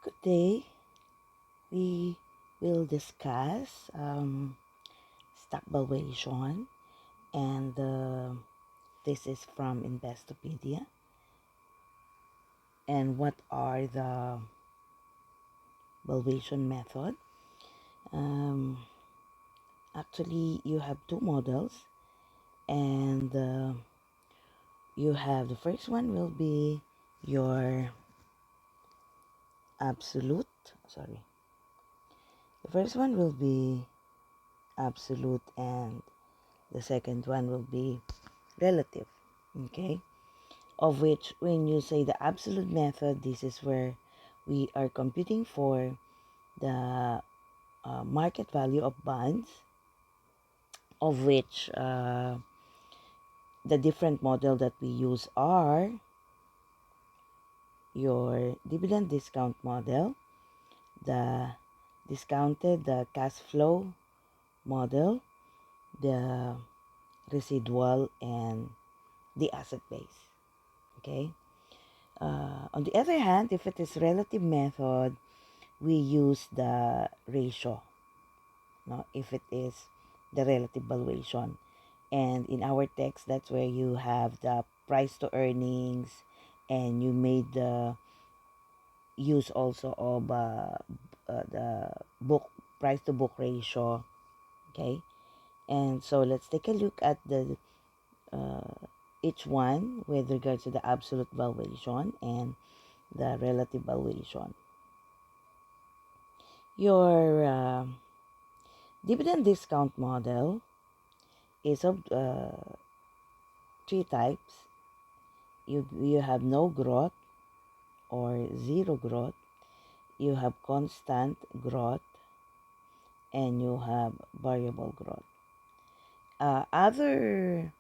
Good day. We will discuss stock valuation, and this is from Investopedia. And what are the valuation method? Um, Actually, you have two models, and you have the first one will be your absolute. Sorry, the first one will be absolute, and the second one will be relative. Okay, of which when you say the absolute method, this is where we are computing for the market value of bonds, of which the different model that we use are your dividend discount model, the the cash flow model, the residual, and the asset base. Okay. On the other hand, if it is relative method, we use the ratio, no? If it is the relative valuation. And in our text, that's where you have the price to earnings, and you made the use also of the book price to book ratio. Okay, and so let's take a look at the each one with regards to the absolute valuation and the relative valuation. Your dividend discount model is of three types. You have no growth or zero growth, you have constant growth, and you have variable growth. Other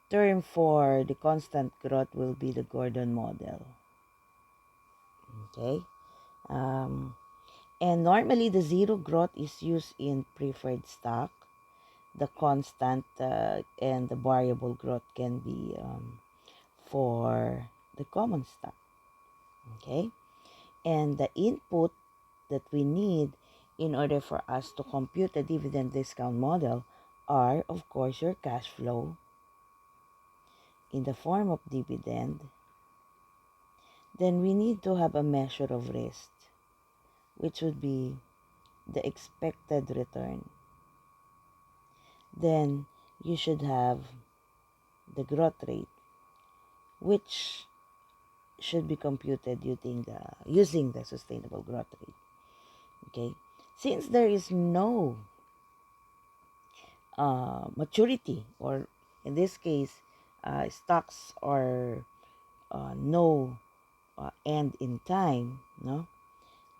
term for the constant growth will be the Gordon model. Okay. And normally the zero growth is used in preferred stock. The constant and the variable growth can be for the common stock. Okay. And the input that we need in order for us to compute the dividend discount model are, of course, your cash flow in the form of dividend. Then we need to have a measure of risk, which would be the expected return. Then you should have the growth rate, which should be computed using the sustainable growth rate. Okay, since there is no maturity, or in this case, stocks are no end in time, no,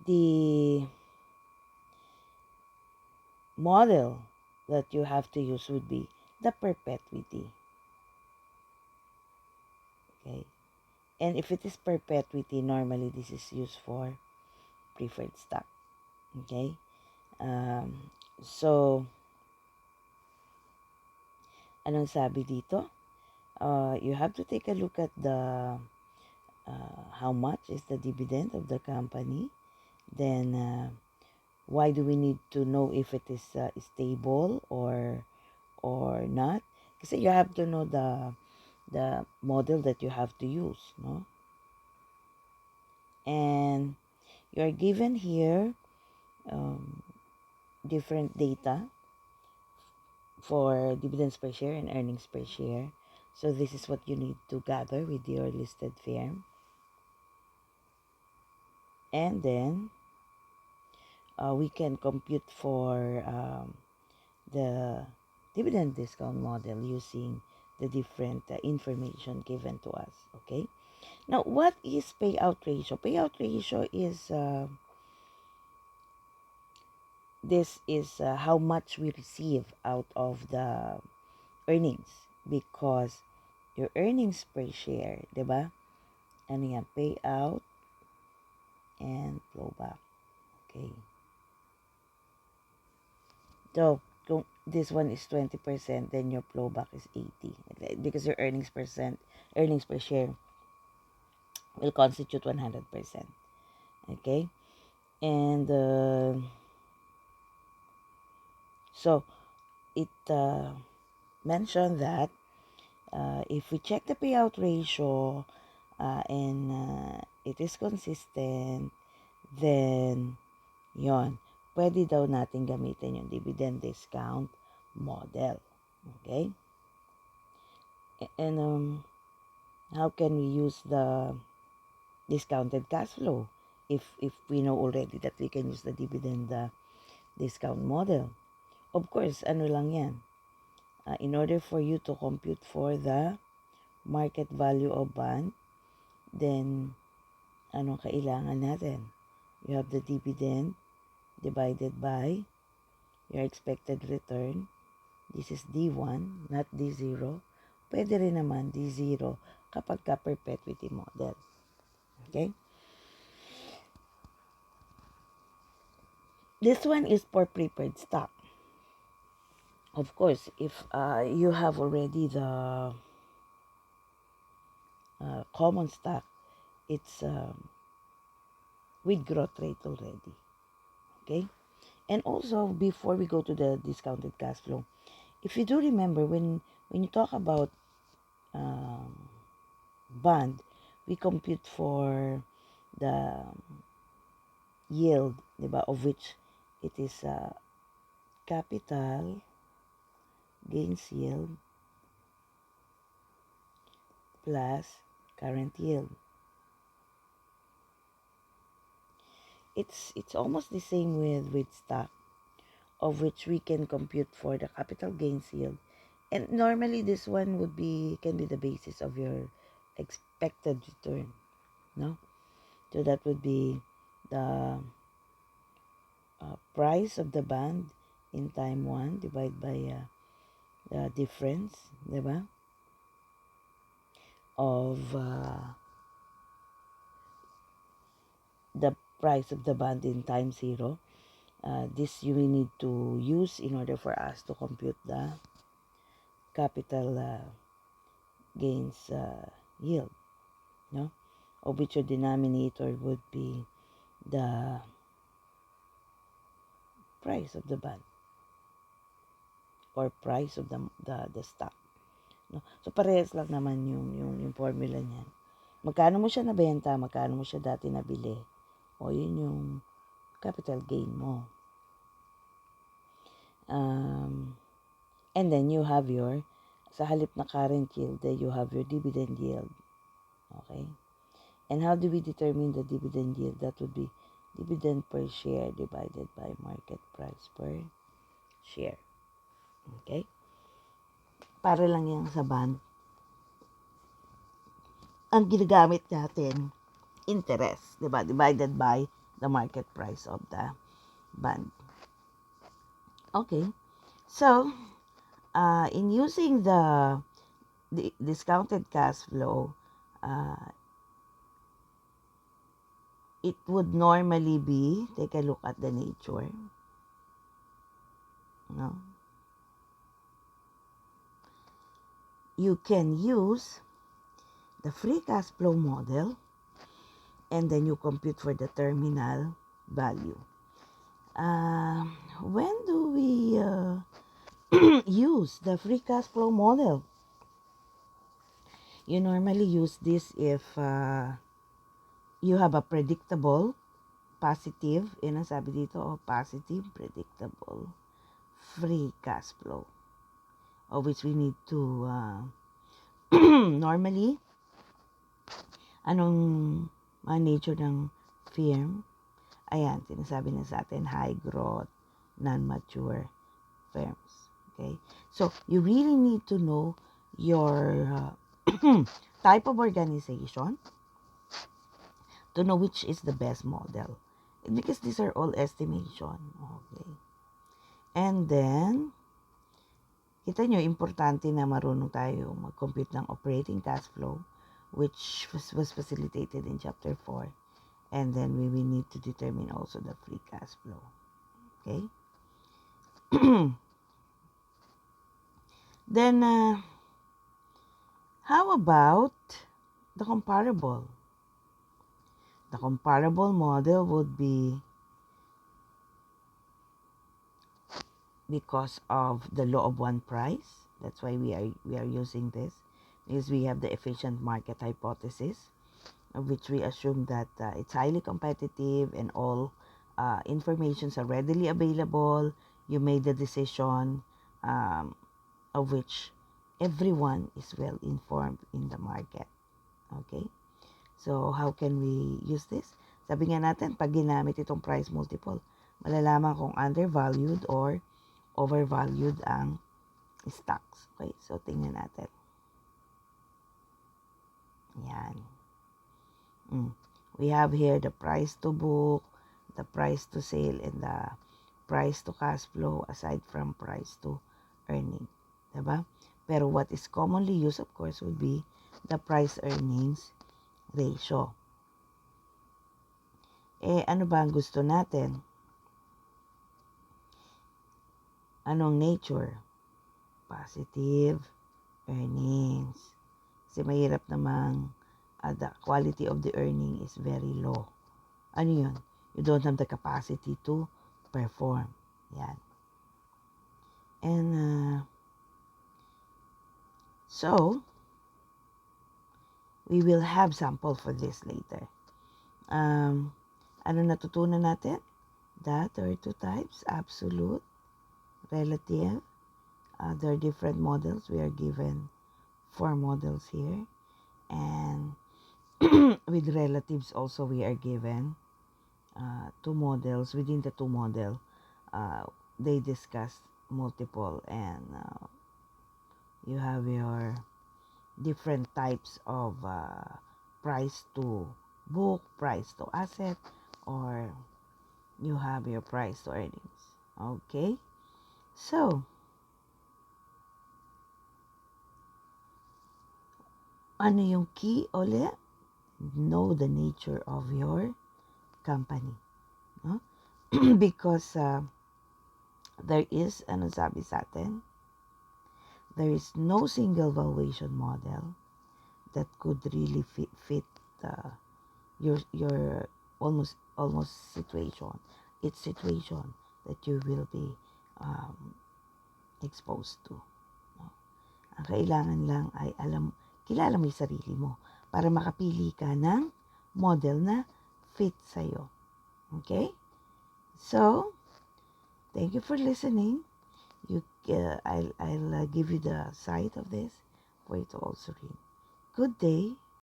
the model that you have to use would be the perpetuity. Okay, and if it is perpetuity, normally this is used for preferred stock. Okay, so anong sabi dito? You have to take a look at the how much is the dividend of the company. Then why do we need to know if it is stable or not? Kasi you have to know the model that you have to use, no? And you're given here different data for dividends per share and earnings per share. So this is what you need to gather with your listed firm. And then we can compute for the dividend discount model using the different information given to us. Okay. Now, what is payout ratio? Payout ratio is this is how much we receive out of the earnings, because your earnings per share, diba? Ano yan? Payout and flowback. Okay. So, kung this one is 20%, then your flowback is 80. Because your earnings per share will constitute 100%. Okay? And so it mentioned that if we check the payout ratio and it is consistent, then yon, pwede daw natin gamitin yung dividend discount model. Okay? And how can we use the discounted cash flow if we know already that we can use the dividend discount model? Of course, ano lang yan. In order for you to compute for the market value of bond, then anong kailangan natin? You have the dividend divided by your expected return. This is D1, not D0. Pwede rin naman D0 kapag ka perpetuity model. Okay? This one is for preferred stock. Of course, if you have already the common stock, it's with growth rate already. Okay? And also, before we go to the discounted cash flow, if you do remember, when you talk about bond, we compute for the yield, diba, of which it is capital gains yield plus current yield. It's almost the same with stock, of which we can compute for the capital gains yield, and normally this one can be the basis of your expected return, no? So that would be the price of the bond in time 1 divided by the difference, diba, of the price of the bond in time 0. This you will need to use in order for us to compute the capital gains yield, no? Of which your denominator would be the price of the bond or price of the stock, no? So parehas lang naman yung formula niyan. Magkano mo siya nabenta, magkano mo siya dati nabili, o yun yung capital gain mo. And then you have your, sa halip na current yield, you have your dividend yield. Okay? And how do we determine the dividend yield? That would be dividend per share divided by market price per share. Okay? Para lang yan sa bond. Ang ginagamit natin, interest, diba? Divided by the market price of the bond. Okay. So, in using the discounted cash flow, it would normally be, take a look at the nature, no? You can use the free cash flow model, and then you compute for the terminal value. When do we use the free cash flow model? You normally use this if you have a predictable, positive, yun ang sabi dito, positive, predictable, free cash flow, of which we need to normally, anong nature ng firm? Ayan, sinasabi na sa atin, high growth, non-mature firms. Okay? So, you really need to know your type of organization to know which is the best model. Because these are all estimation. Okay? And then, kita nyo, importante na marunong tayo mag-compute ng operating cash flow, which was facilitated in chapter 4. And then we will need to determine also the free cash flow. Okay? Then, how about the comparable? The comparable model would be because of the law of one price. That's why we are using this, because we have the efficient market hypothesis, of which we assume that it's highly competitive and all informations are readily available. You made the decision, of which everyone is well informed in the market. Okay? So, how can we use this? Sabi nga natin, pag ginamit itong price multiple, malalaman kung undervalued or overvalued ang stocks. Okay? So, tingnan natin. Yan. We have here the price to book, the price to sale, and the price to cash flow aside from price to earning. Diba? Pero what is commonly used, of course, would be the price earnings ratio. Ano ba ang gusto natin? Anong nature? Positive earnings. Kasi mahirap namang the quality of the earning is very low. Ano yun? You don't have the capacity to perform. Yan. And so, we will have sample for this later. Ano natutunan natin? That there are two types, absolute, relative. There are different models. We are given 4 models here. And with relatives also we are given 2 models. Within the 2 model, they discuss multiple, and you have your different types of price to book, price to asset, or you have your price to earnings. Okay? So, ano yung key ulit? Know the nature of your company. No? Because there is, ano sabi sa atin? There is no single valuation model that could really fit your almost situation. It's situation that you will be exposed to. No? Ang kailangan lang ay kilala mo yung sarili mo para makapili ka ng model na fit sa'yo. Okay? So, thank you for listening. I'll give you the site of this for you to also read. Good day.